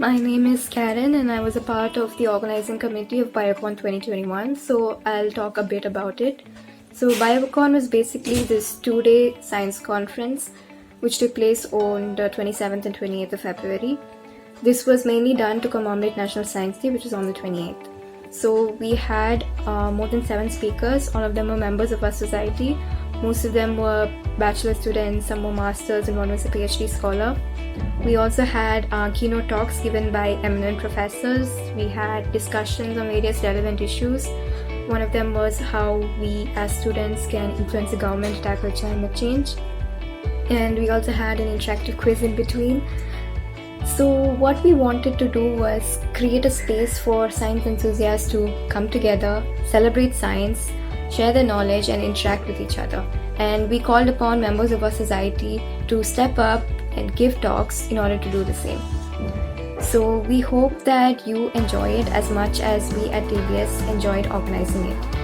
My name is Karen and I was a part of the organizing committee of BioCon 2021, so I'll talk a bit about it. So BioCon was basically this 2-day science conference which took place on the 27th and 28th of February. This was mainly done to commemorate National Science Day, which was on the 28th. So we had more than 7 speakers. All of them were members of our society. Most of them were bachelor students, some were masters, and one was a PhD scholar. We also had keynote talks given by eminent professors. We had discussions on various relevant issues. One of them was how we as students can influence the government to tackle climate change. And we also had an interactive quiz in between. So what we wanted to do was create a space for science enthusiasts to come together, celebrate science, share their knowledge and interact with each other. And we called upon members of our society to step up and give talks in order to do the same. So we hope that you enjoy it as much as we at TBS enjoyed organizing it.